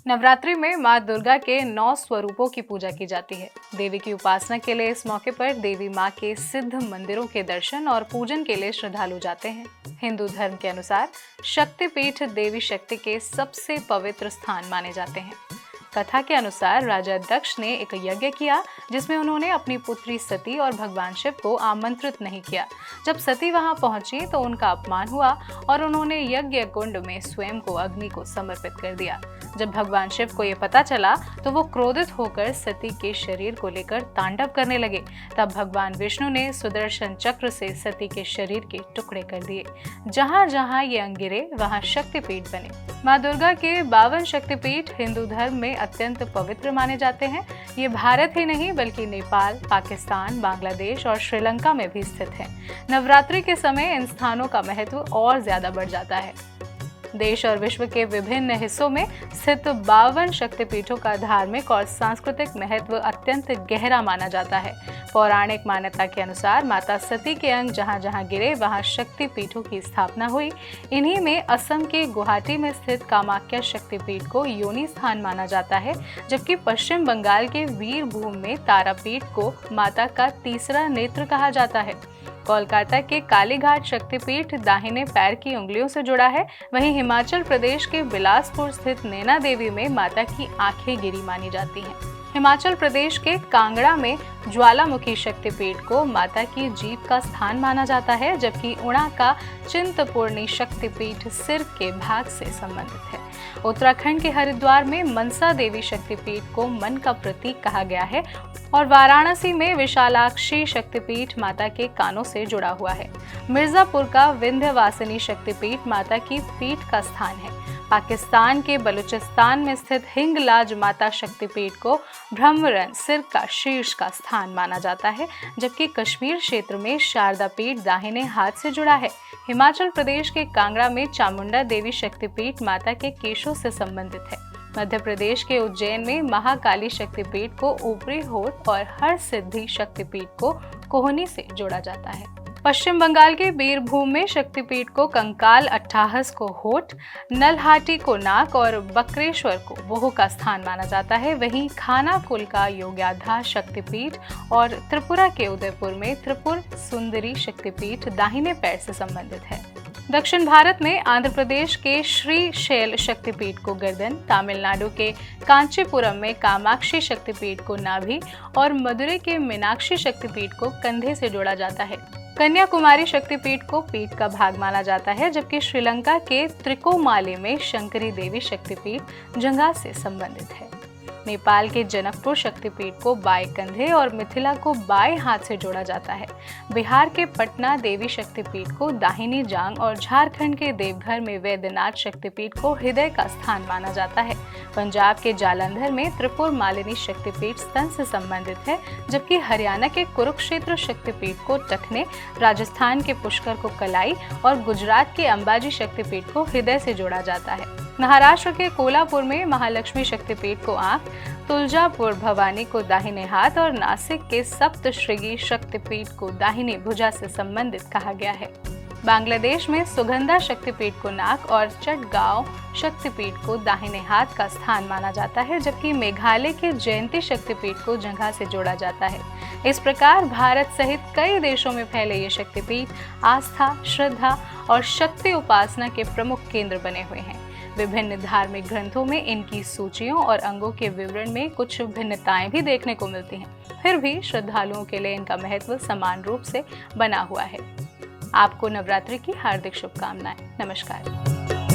नवरात्रि में माँ दुर्गा के 9 स्वरूपों की पूजा की जाती है। देवी की उपासना के लिए इस मौके पर देवी माँ के सिद्ध मंदिरों के दर्शन और पूजन के लिए श्रद्धालु जाते हैं। हिंदू धर्म के अनुसार शक्तिपीठ देवी शक्ति के सबसे पवित्र स्थान माने जाते हैं। कथा के अनुसार राजा दक्ष ने एक यज्ञ किया जिसमें उन्होंने अपनी पुत्री सती और भगवान शिव को आमंत्रित नहीं किया। जब सती वहां पहुंची तो उनका अपमान हुआ और उन्होंने यज्ञ कुंड में स्वयं को अग्नि को समर्पित कर दिया। जब भगवान शिव को ये पता चला तो वो क्रोधित होकर सती के शरीर को लेकर तांडव करने लगे। तब भगवान विष्णु ने सुदर्शन चक्र से सती के शरीर के टुकड़े कर दिए। जहां जहां ये अंग गिरे वहां शक्तिपीठ बने। माँ दुर्गा के 52 शक्तिपीठ हिंदू धर्म में अत्यंत पवित्र माने जाते हैं। ये भारत ही नहीं बल्कि नेपाल, पाकिस्तान, बांग्लादेश और श्रीलंका में भी स्थित है। नवरात्रि के समय इन स्थानों का महत्व और ज्यादा बढ़ जाता है। देश और विश्व के विभिन्न हिस्सों में स्थित 52 शक्तिपीठों का धार्मिक और सांस्कृतिक महत्व अत्यंत गहरा माना जाता है। पौराणिक मान्यता के अनुसार माता सती के अंग जहां जहां गिरे वहां शक्तिपीठों की स्थापना हुई। इन्हीं में असम के गुवाहाटी में स्थित कामाख्या शक्तिपीठ को योनि स्थान माना जाता है, जबकि पश्चिम बंगाल के वीरभूम में तारापीठ को माता का तीसरा नेत्र कहा जाता है। कोलकाता के कालीघाट शक्तिपीठ दाहिने पैर की उंगलियों से जुड़ा है। वहीं हिमाचल प्रदेश के बिलासपुर स्थित नैना देवी में माता की आंखें गिरी मानी जाती हैं। हिमाचल प्रदेश के कांगड़ा में ज्वालामुखी शक्तिपीठ को माता की जीभ का स्थान माना जाता है, जबकि उना का चिंतपूर्णी शक्तिपीठ सिर के भाग से संबंधित है। उत्तराखंड के हरिद्वार में मनसा देवी शक्तिपीठ को मन का प्रतीक कहा गया है और वाराणसी में विशालाक्षी शक्तिपीठ माता के कानों से जुड़ा हुआ है। मिर्जापुर का विंध्यवासिनी शक्तिपीठ माता की पीठ का स्थान है। पाकिस्तान के बलूचिस्तान में स्थित हिंगलाज माता शक्तिपीठ को ब्रह्मरन सिर का शीर्ष का स्थान माना जाता है, जबकि कश्मीर क्षेत्र में शारदा पीठ दाहिने हाथ से जुड़ा है। हिमाचल प्रदेश के कांगड़ा में चामुंडा देवी शक्तिपीठ माता के केशों से संबंधित है। मध्य प्रदेश के उज्जैन में महाकाली शक्तिपीठ को ऊपरी होठ और हर सिद्धि शक्तिपीठ को कोहनी से जोड़ा जाता है। पश्चिम बंगाल के बीरभूम में शक्तिपीठ को कंकाल अट्ठाहस को होठ, नलहाटी को नाक और बकरेश्वर को वोह का स्थान माना जाता है। वहीं खानाकुल का योग्याधा शक्तिपीठ और त्रिपुरा के उदयपुर में त्रिपुर सुंदरी शक्तिपीठ दाहिने पैर से संबंधित है। दक्षिण भारत में आंध्र प्रदेश के श्री शैल शक्तिपीठ को गर्दन, तमिलनाडु के कांचीपुरम में कामाक्षी शक्तिपीठ को नाभि और मदुरै के मीनाक्षी शक्तिपीठ को कंधे से जोड़ा जाता है। कन्याकुमारी शक्तिपीठ को पीठ का भाग माना जाता है, जबकि श्रीलंका के त्रिकोमाली में शंकरी देवी शक्तिपीठ जंघा से संबंधित है। नेपाल के जनकपुर शक्तिपीठ को बाएं कंधे और मिथिला को बाएं हाथ से जोड़ा जाता है। बिहार के पटना देवी शक्तिपीठ को दाहिनी जांग और झारखंड के देवघर में वैद्यनाथ शक्तिपीठ को हृदय का स्थान माना जाता है। पंजाब के जालंधर में त्रिपुर मालिनी शक्तिपीठ स्तन से संबंधित है, जबकि हरियाणा के कुरुक्षेत्र शक्तिपीठ को टखने, राजस्थान के पुष्कर को कलाई और गुजरात के अंबाजी शक्तिपीठ को हृदय से जोड़ा जाता है। महाराष्ट्र के कोल्हापुर में महालक्ष्मी शक्तिपीठ को आंख, तुलजापुर भवानी को दाहिने हाथ और नासिक के सप्तश्रृंगी शक्तिपीठ को दाहिनी भुजा से संबंधित कहा गया है। बांग्लादेश में सुगंधा शक्तिपीठ को नाक और चटगांव शक्तिपीठ को दाहिने हाथ का स्थान माना जाता है, जबकि मेघालय के जयंती शक्तिपीठ को जंघा से जोड़ा जाता है। इस प्रकार भारत सहित कई देशों में फैले ये शक्तिपीठ आस्था, श्रद्धा और शक्ति उपासना के प्रमुख केंद्र बने हुए हैं। विभिन्न धार्मिक ग्रंथों में इनकी सूचियों और अंगों के विवरण में कुछ भिन्नताएं भी देखने को मिलती हैं। फिर भी श्रद्धालुओं के लिए इनका महत्व समान रूप से बना हुआ है। आपको नवरात्रि की हार्दिक शुभकामनाएं। नमस्कार।